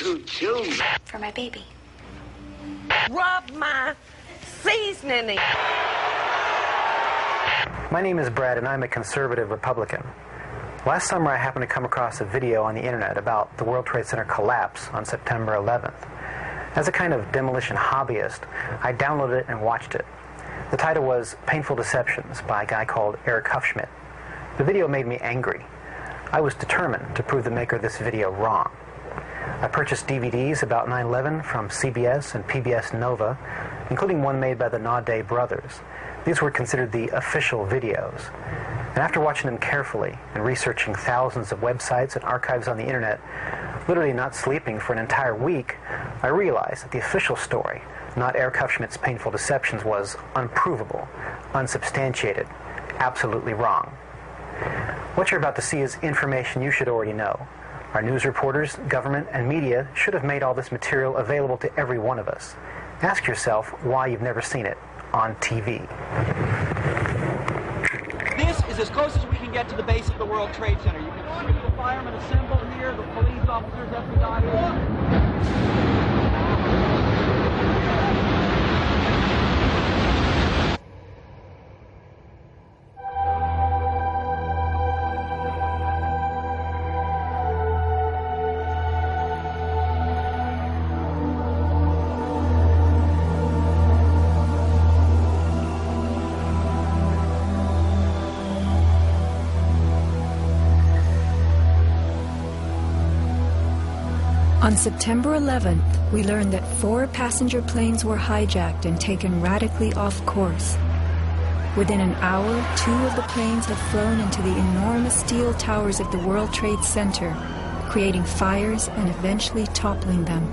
choo-choo. For my baby. Rub my seasoning. My name is Brad, and I'm a conservative Republican. Last summer, I happened to come across a video on the internet about the World Trade Center collapse on September 11th. As a kind of demolition hobbyist, I downloaded it and watched it. The title was Painful Deceptions by a guy called Eric Hufschmidt. The video made me angry. I was determined to prove the maker of this video wrong. I purchased DVDs about 9/11 from CBS and PBS Nova, including one made by the Naudet brothers. These were considered the official videos. And after watching them carefully and researching thousands of websites and archives on the internet, literally not sleeping for an entire week, I realized that the official story, not Eric Hufschmidt's Painful Deceptions, was unprovable, unsubstantiated, absolutely wrong. What you're about to see is information you should already know. Our news reporters, government, and media should have made all this material available to every one of us. Ask yourself why you've never seen it on TV. This is as close as we can get to the base of the World Trade Center. You can see the firemen assembled here, the police officers at the dive. On September 11th, we learned that 4 passenger planes were hijacked and taken radically off course. Within an hour, 2 of the planes had flown into the enormous steel towers of the World Trade Center, creating fires and eventually toppling them.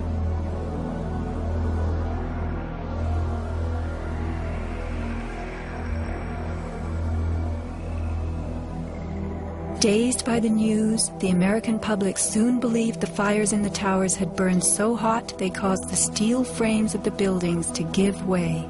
Dazed by the news, the American public soon believed the fires in the towers had burned so hot they caused the steel frames of the buildings to give way.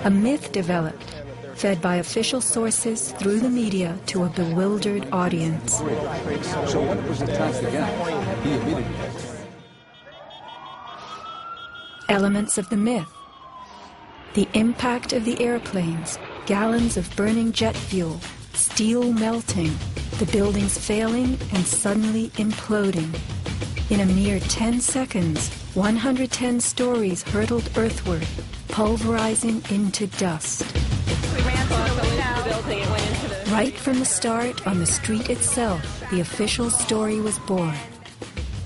A myth developed, fed by official sources through the media to a bewildered audience. So what was attacked again? He admitted it. Elements of the myth. The impact of the airplanes, gallons of burning jet fuel, steel melting, the buildings failing and suddenly imploding. In a mere 10 seconds, 110 stories hurtled earthward, pulverizing into dust. We ran to the building and went into the... Right from the start, on the street itself, the official story was born.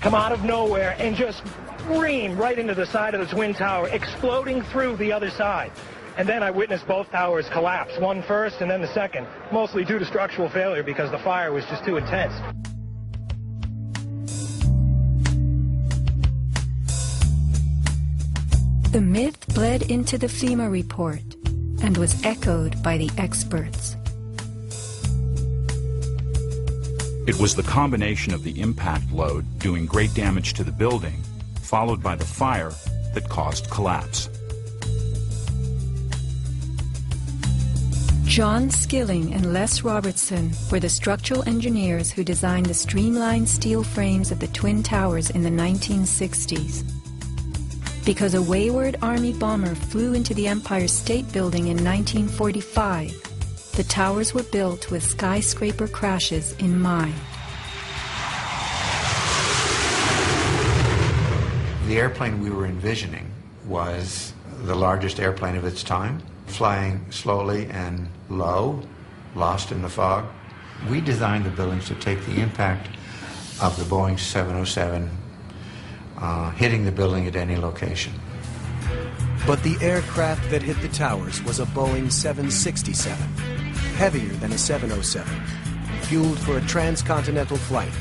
Come out of nowhere and just scream right into the side of the Twin Tower, exploding through the other side. And then I witnessed both towers collapse, one first and then the second, mostly due to structural failure because the fire was just too intense. The myth bled into the FEMA report and was echoed by the experts. It was the combination of the impact load doing great damage to the building, followed by the fire, that caused collapse. John Skilling and Les Robertson were the structural engineers who designed the streamlined steel frames of the Twin Towers in the 1960s. Because a wayward Army bomber flew into the Empire State Building in 1945, the towers were built with skyscraper crashes in mind. The airplane we were envisioning was the largest airplane of its time, flying slowly and low, lost in the fog. We designed the buildings to take the impact of the Boeing 707 hitting the building at any location. But the aircraft that hit the towers was a Boeing 767, heavier than a 707, fueled for a transcontinental flight,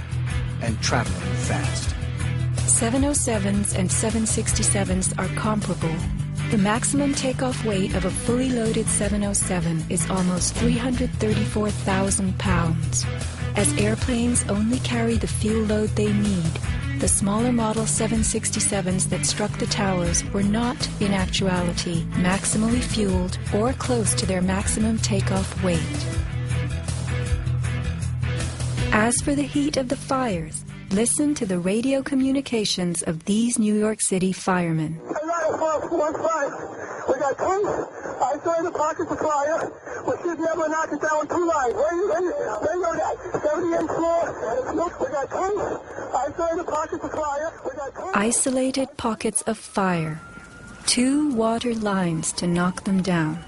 and traveling fast. 707s and 767s are comparable. The maximum takeoff weight of a fully loaded 707 is almost 334,000 pounds. As airplanes only carry the fuel load they need, the smaller Model 767s that struck the towers were not, in actuality, maximally fueled or close to their maximum takeoff weight. As for the heat of the fires, listen to the radio communications of these New York City firemen. We got two. I saw the pockets of fire. We should be able to knock it down with two lines. Where you go that? 78th floor. We got two. I saw the pockets of fire. We got two. Isolated pockets of fire. 2 water lines to knock them down.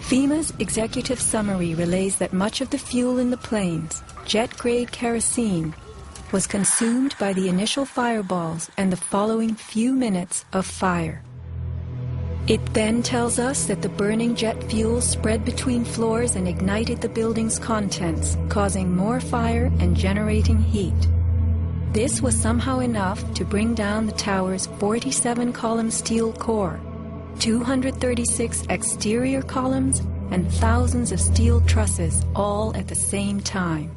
FEMA's executive summary relays that much of the fuel in the planes, jet-grade kerosene, was consumed by the initial fireballs and the following few minutes of fire. It then tells us that the burning jet fuel spread between floors and ignited the building's contents, causing more fire and generating heat. This was somehow enough to bring down the tower's 47-column steel core, 236 exterior columns, and thousands of steel trusses all at the same time.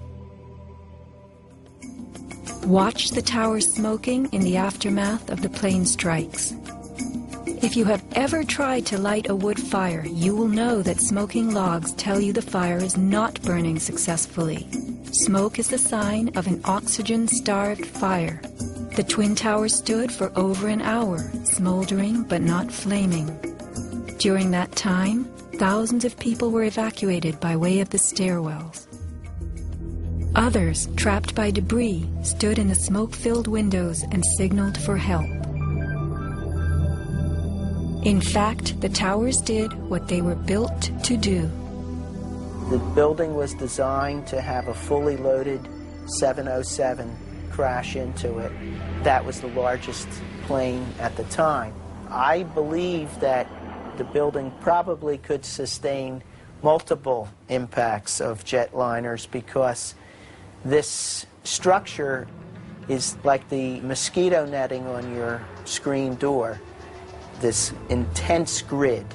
Watch the tower smoking in the aftermath of the plane strikes. If you have ever tried to light a wood fire, you will know that smoking logs tell you the fire is not burning successfully. Smoke is the sign of an oxygen-starved fire. The Twin Towers stood for over an hour, smoldering but not flaming. During that time, thousands of people were evacuated by way of the stairwells. Others, trapped by debris, stood in the smoke-filled windows and signaled for help. In fact, the towers did what they were built to do. The building was designed to have a fully loaded 707 crash into it. That was the largest plane at the time. I believe that the building probably could sustain multiple impacts of jetliners because this structure is like the mosquito netting on your screen door, this intense grid,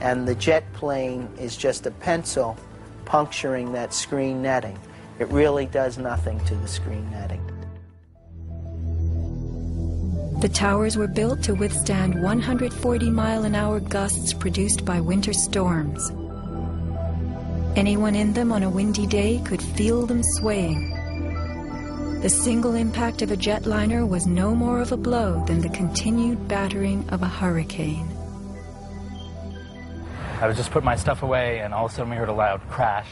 and the jet plane is just a pencil puncturing that screen netting. It really does nothing to the screen netting. The towers were built to withstand 140-mile-an-hour gusts produced by winter storms. Anyone in them on a windy day could feel them swaying. The single impact of a jetliner was no more of a blow than the continued battering of a hurricane. I was just putting my stuff away, and all of a sudden we heard a loud crash,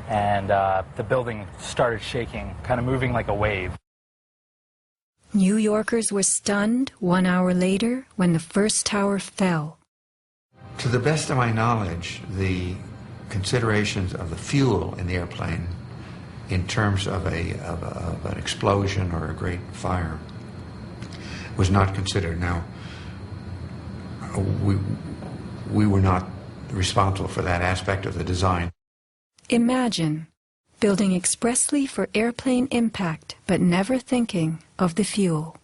and the building started shaking, kind of moving like a wave. New Yorkers were stunned 1 hour later when the first tower fell. To the best of my knowledge, the considerations of the fuel in the airplane in terms of an explosion or a great fire was not considered. Now, we were not responsible for that aspect of the design. Imagine building expressly for airplane impact, but never thinking of the fuel.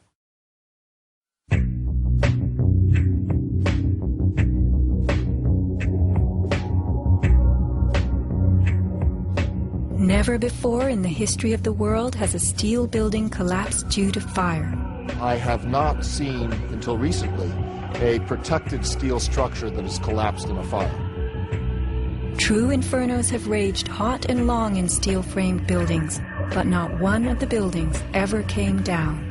Never before in the history of the world has a steel building collapsed due to fire. I have not seen, until recently, a protected steel structure that has collapsed in a fire. True infernos have raged hot and long in steel-framed buildings, but not one of the buildings ever came down.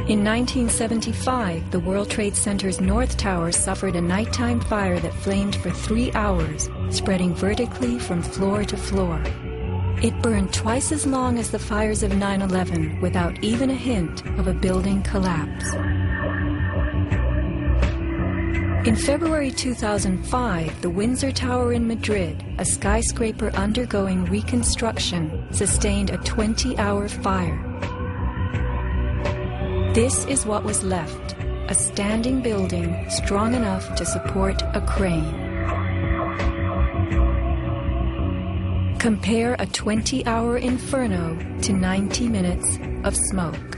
In 1975, the World Trade Center's North Tower suffered a nighttime fire that flamed for 3 hours, spreading vertically from floor to floor. It burned twice as long as the fires of 9/11 without even a hint of a building collapse. In February 2005, the Windsor Tower in Madrid, a skyscraper undergoing reconstruction, sustained a 20-hour fire. This is what was left, a standing building strong enough to support a crane. Compare a 20-hour inferno to 90 minutes of smoke.